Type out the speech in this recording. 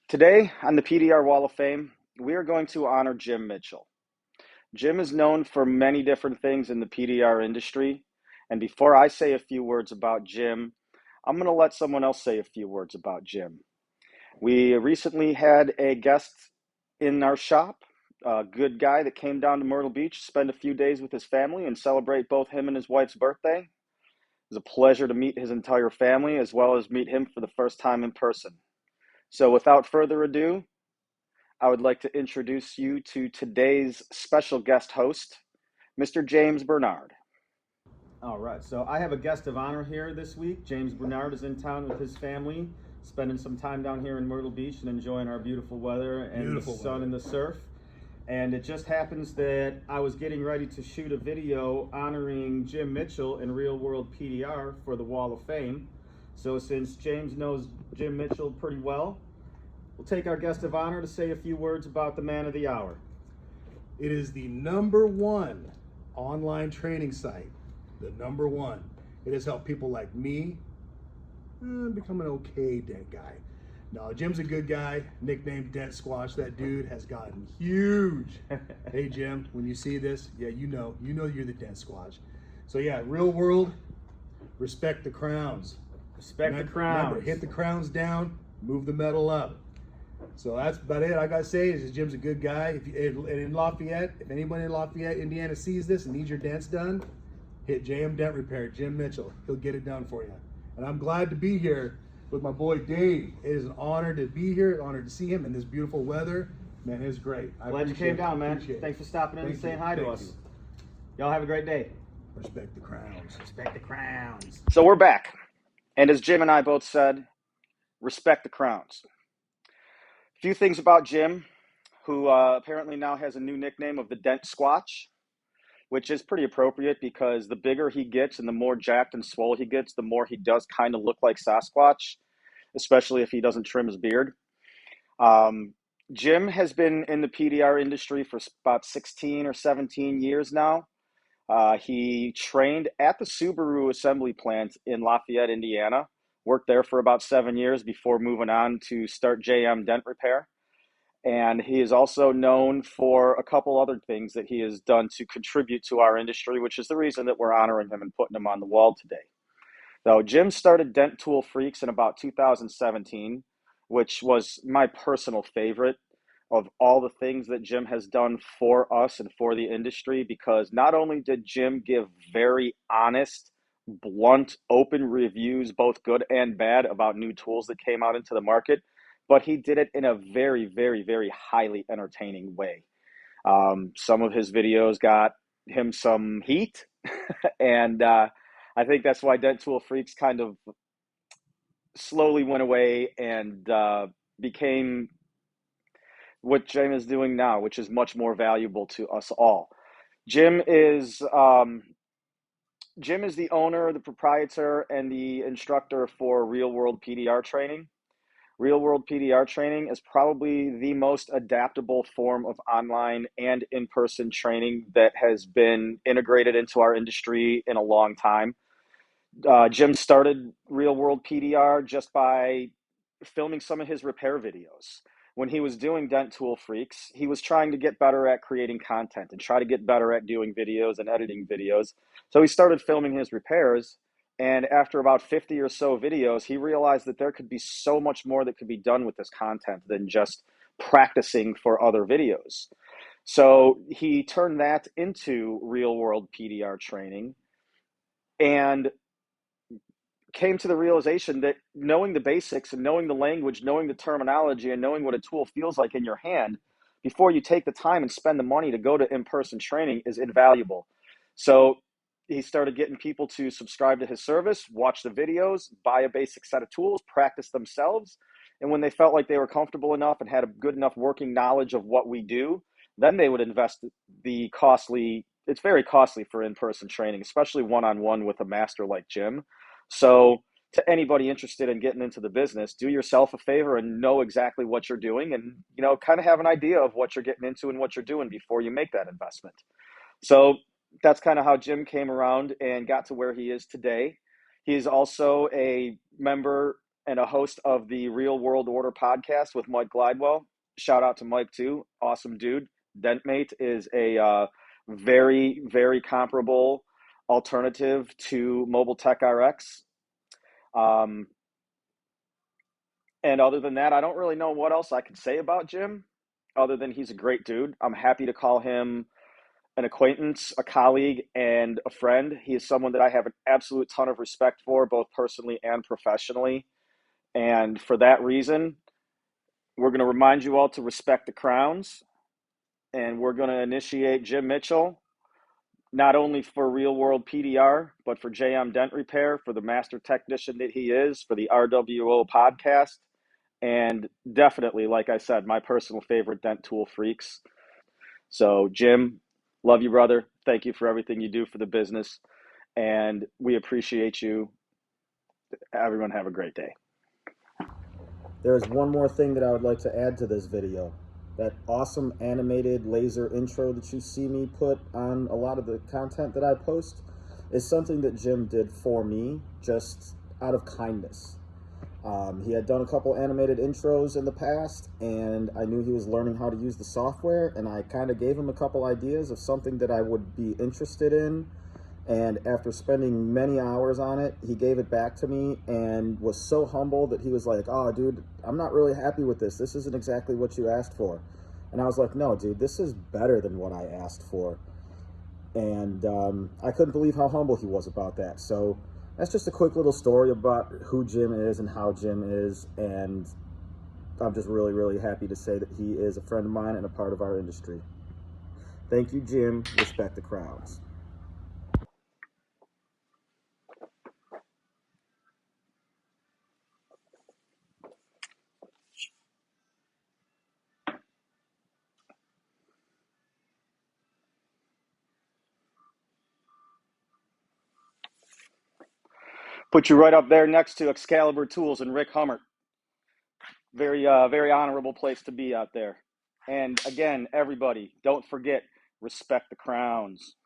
Today on the PDR Wall of Fame, we are going to honor Jim Mitchell. Jim is known for many different things in the PDR industry. And before I say a few words about Jim, I'm going to let someone else say a few words about Jim. We recently had a guest in our shop, a good guy that came down to Myrtle Beach, spend a few days with his family and celebrate both him and his wife's birthday. It was a pleasure to meet his entire family as well as meet him for the first time in person. So without further ado, I would like to introduce you to today's special guest host, Mr. James Bernard. All right, so I have a guest of honor here this week. James Bernard is in town with his family, spending some time down here in Myrtle Beach and enjoying our beautiful weather and the sun and the surf. And it just happens that I was getting ready to shoot a video honoring Jim Mitchell in Real World PDR for the Wall of Fame. So since James knows Jim Mitchell pretty well, we'll take our guest of honor to say a few words about the man of the hour. It is the #1 online training site. The #1. It has helped people like me become an okay dent guy. No, Jim's a good guy, nicknamed Dent Squash. That dude has gotten huge. Hey Jim, when you see this, yeah, you know you're the Dent Squash. So yeah, Real World, respect the crowns. Respect the crowns. Remember, hit the crowns down, move the metal up. So that's about it. I gotta say is Jim's a good guy. And in Lafayette, if anybody in Lafayette, Indiana sees this and needs your dents done, hit JM Dent Repair, Jim Mitchell. He'll get it done for you. And I'm glad to be here with my boy Dave. It is an honor to be here, an honor to see him in this beautiful weather. Man, it's great. Glad you came down, man. Thanks for stopping in and saying hi to us. Y'all have a great day. Respect the crowns. Respect the crowns. So we're back. And as Jim and I both said, respect the crowns. A few things about Jim, who apparently now has a new nickname of the Dent Squatch, which is pretty appropriate because the bigger he gets and the more jacked and swole he gets, the more he does kind of look like Sasquatch, especially if he doesn't trim his beard. Jim has been in the PDR industry for about 16 or 17 years now. He trained at the Subaru assembly plant in Lafayette, Indiana, worked there for about 7 years before moving on to start JM Dent Repair. And he is also known for a couple other things that he has done to contribute to our industry, which is the reason that we're honoring him and putting him on the wall today. Now, Jim started Dent Tool Freaks in about 2017, which was my personal favorite of all the things that Jim has done for us and for the industry, because not only did Jim give very honest, blunt, open reviews, both good and bad, about new tools that came out into the market, but he did it in a very, very, very highly entertaining way. Some of his videos got him some heat, and I think that's why Dent Tool Freaks kind of slowly went away and became what Jim is doing now, which is much more valuable to us all. Jim is the owner, the proprietor, and the instructor for Real World PDR training. Real World PDR training is probably the most adaptable form of online and in-person training that has been integrated into our industry in a long time. Jim started Real World PDR just by filming some of his repair videos. When he was doing Dent Tool Freaks, he was trying to get better at creating content and try to get better at doing videos and editing videos. So he started filming his repairs. And after about 50 or so videos, he realized that there could be so much more that could be done with this content than just practicing for other videos. So he turned that into Real World PDR training and came to the realization that knowing the basics and knowing the language, knowing the terminology, and knowing what a tool feels like in your hand before you take the time and spend the money to go to in-person training is invaluable. So he started getting people to subscribe to his service, watch the videos, buy a basic set of tools, practice themselves. And when they felt like they were comfortable enough and had a good enough working knowledge of what we do, then they would invest the costly, it's very costly for in-person training, especially one-on-one with a master like Jim. So to anybody interested in getting into the business, do yourself a favor and know exactly what you're doing and, kind of have an idea of what you're getting into and what you're doing before you make that investment. So that's kind of how Jim came around and got to where he is today. He is also a member and a host of the Real World Order podcast with Mike Glidewell. Shout out to Mike too, awesome dude. DentMate is a very, very comparable alternative to Mobile Tech RX. Um, and other than that, I don't really know what else I could say about Jim, other than he's a great dude. I'm happy to call him an acquaintance, a colleague, and a friend. He is someone that I have an absolute ton of respect for, both personally and professionally. And for that reason, we're going to remind you all to respect the crowns. And we're going to initiate Jim Mitchell, not only for real world PDR, but for JM Dent Repair, for the master technician that he is, for the RWO podcast. And definitely, like I said, my personal favorite dent tool freaks. So, Jim, love you, brother. Thank you for everything you do for the business. And we appreciate you. Everyone, have a great day. There's one more thing that I would like to add to this video. That awesome animated laser intro that you see me put on a lot of the content that I post is something that Jim did for me just out of kindness. He had done a couple animated intros in the past, and I knew he was learning how to use the software, and I kind of gave him a couple ideas of something that I would be interested in. And after spending many hours on it, he gave it back to me and was so humble that he was like, "Oh, dude, I'm not really happy with this. This isn't exactly what you asked for." And I was like, "No, dude, this is better than what I asked for." And I couldn't believe how humble he was about that. So that's just a quick little story about who Jim is and how Jim is. And I'm just really, really happy to say that he is a friend of mine and a part of our industry. Thank you, Jim. Respect the crowds. Put you right up there next to Excalibur Tools and Rick Hummert. Very, very honorable place to be out there. And again, everybody, don't forget, respect the crowns.